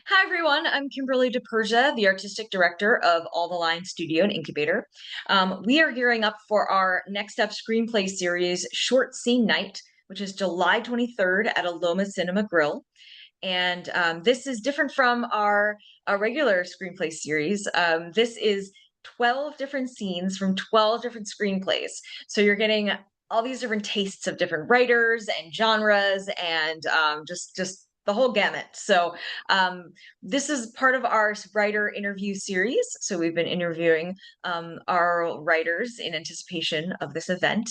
Hi, everyone. I'm Kimberly DePersia, the artistic director of All the Line Studio and Incubator. We are gearing up for our Next Step Screenplay Series short scene night, which is July 23rd at Aloma Cinema Grill. And this is different from our regular screenplay series. This is 12 different scenes from 12 different screenplays. So you're getting all these different tastes of different writers and genres and just the whole gamut. So this is part of our writer interview series. So we've been interviewing our writers in anticipation of this event.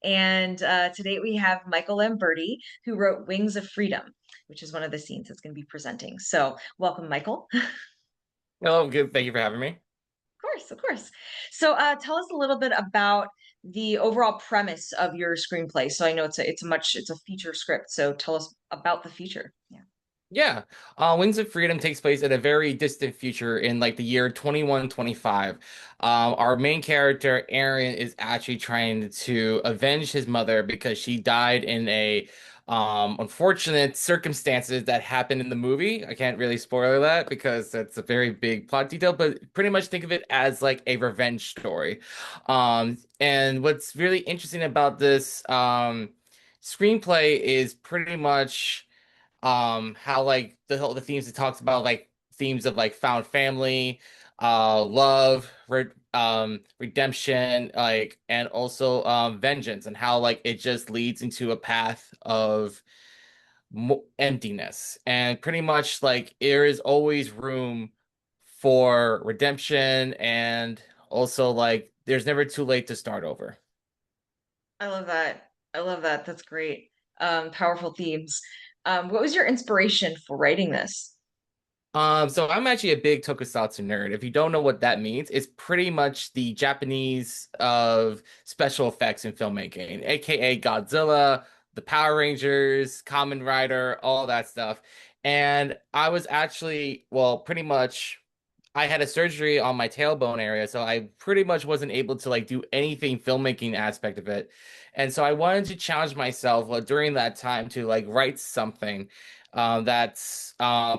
And today we have Michael Lamberti, who wrote Wings of Freedom, which is one of the scenes that's going to be presenting. So, welcome, Michael. Of Oh, good. Thank you for having me. course, of course. So, tell us a little bit about the overall premise of your screenplay. So, I know it's a feature script. So, tell us about the feature. Yeah. Yeah. Wings of Freedom takes place in a very distant future in like the year 2125. Our main character, Aaron, is actually trying to avenge his mother because she died in a unfortunate circumstances that happened in the movie. I can't really spoil that because that's a very big plot detail, but pretty much think of it as like a revenge story. And what's really interesting about this screenplay is pretty much how like the themes it talks about, like themes of like found family, love, redemption, like, and also vengeance, and how like it just leads into a path of emptiness, and pretty much like there is always room for redemption, and also like there's never too late to start over. I love that. I love that. That's great. Powerful themes. What was your inspiration for writing this? So I'm actually a big tokusatsu nerd. If you don't know what that means, it's pretty much the Japanese of special effects in filmmaking, aka Godzilla, the Power Rangers, Kamen Rider, all that stuff. And I was actually, well, pretty much I had a surgery on my tailbone area, so I pretty much wasn't able to like do anything filmmaking aspect of it. And so I wanted to challenge myself during that time to like write something that's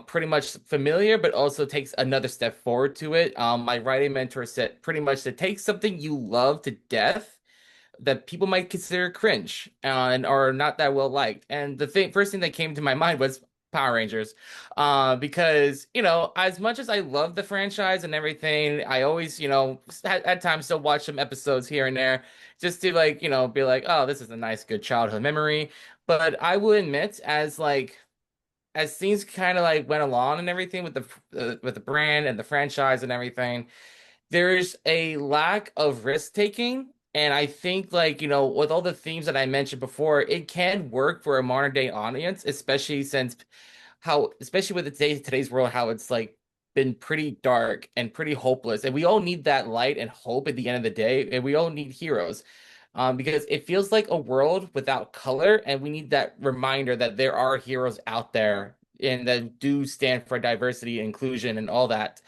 pretty much familiar, but also takes another step forward to it. My writing mentor said pretty much to take something you love to death that people might consider cringe and are not that well liked. And first thing that came to my mind was Power Rangers, because as much as I love the franchise and everything, I always at times still watch some episodes here and there just to like be like, oh, this is a nice good childhood memory. But I will admit, as things kind of like went along and everything with the brand and the franchise and everything, there's a lack of risk taking. And I think like, with all the themes that I mentioned before, it can work for a modern day audience, especially since especially with today's world, how it's like been pretty dark and pretty hopeless. And we all need that light and hope at the end of the day. And we all need heroes. Because it feels like a world without color, and we need that reminder that there are heroes out there and that do stand for diversity, inclusion, and all that.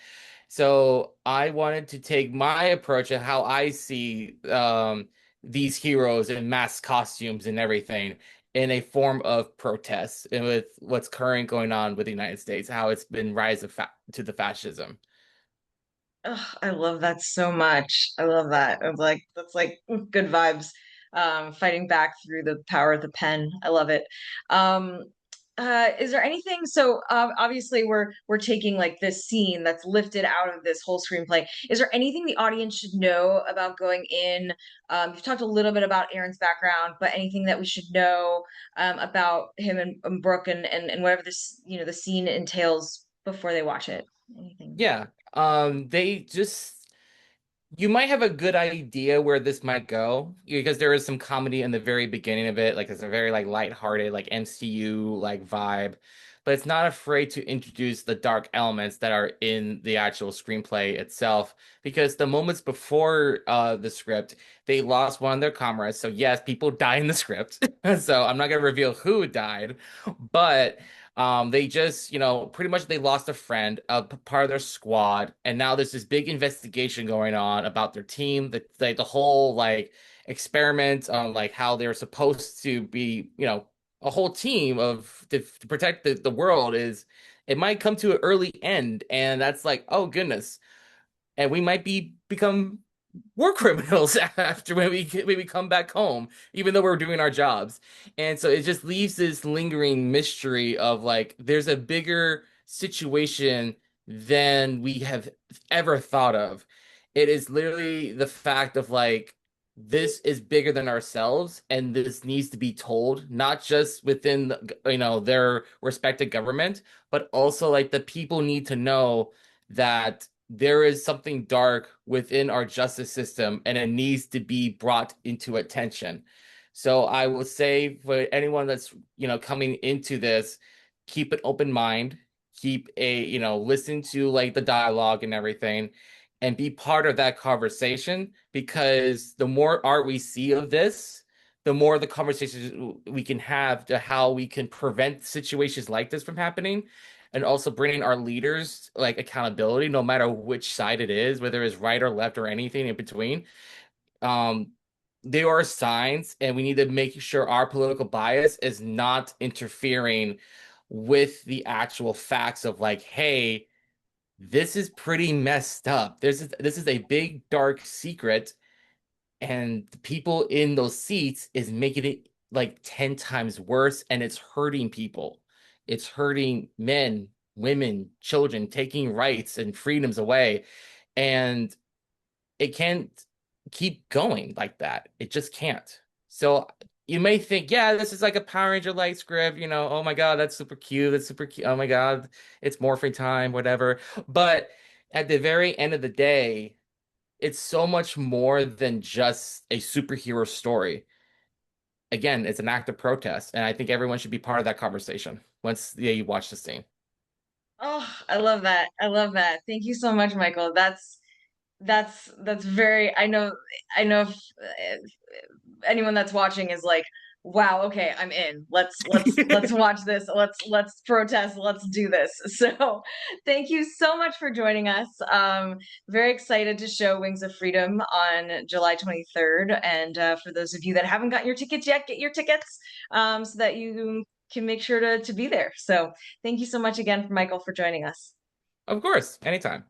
So I wanted to take my approach of how I see these heroes in mass costumes and everything in a form of protest, and with what's current going on with the United States, how it's been rise of to the fascism. Ugh, I love that so much. I love that. I'm like, that's like good vibes. Fighting back through the power of the pen. I love it. Um, is there anything? So obviously we're taking like this scene that's lifted out of this whole screenplay. Is there anything the audience should know about going in? You've talked a little bit about Aaron's background, but anything that we should know about him and Brooke and whatever this the scene entails before they watch it? Anything? Yeah. They just You might have a good idea where this might go because there is some comedy in the very beginning of it. Like it's a very like lighthearted, like MCU like vibe, but it's not afraid to introduce the dark elements that are in the actual screenplay itself. Because the moments before the script, they lost one of their comrades. So yes, people die in the script. So I'm not gonna reveal who died, but they just, pretty much they lost a friend, part of their squad, and now there's this big investigation going on about their team, the whole like experiment on like how they're supposed to be, a whole team of to protect the world It might come to an early end, and that's like, oh goodness, and we might become war criminals after when we come back home, even though we're doing our jobs. And so it just leaves this lingering mystery of like there's a bigger situation than we have ever thought of. It is literally the fact of like this is bigger than ourselves, and this needs to be told, not just within their respective government, but also like the people need to know that there is something dark within our justice system and it needs to be brought into attention. So I will say for anyone that's, coming into this, keep an open mind, keep listen to like the dialogue and everything and be part of that conversation because the more art we see of this, the more the conversations we can have to how we can prevent situations like this from happening and also bringing our leaders like accountability, no matter which side it is, whether it's right or left or anything in between. Um, there are signs, and we need to make sure our political bias is not interfering with the actual facts of like, hey, this is pretty messed up. This is a big dark secret, and the people in those seats is making it like 10 times worse, and it's hurting people. It's hurting men, women, children, taking rights and freedoms away. And it can't keep going like that. It just can't. So you may think, yeah, this is like a Power Ranger light script, oh my God, that's super cute. That's super cute. Oh my God, it's morphing time, whatever. But at the very end of the day, it's so much more than just a superhero story. Again, it's an act of protest, and I think everyone should be part of that conversation once you watch the scene. Oh, I love that. I love that. Thank you so much, Michael. That's very, I know if anyone that's watching is like, wow, okay, I'm in. Let's watch this. Let's protest. Let's do this. So, thank you so much for joining us. Very excited to show Wings of Freedom on July 23rd. And for those of you that haven't gotten your tickets yet, get your tickets so that you can make sure to be there. So, thank you so much again, Michael, for joining us. Of course, anytime.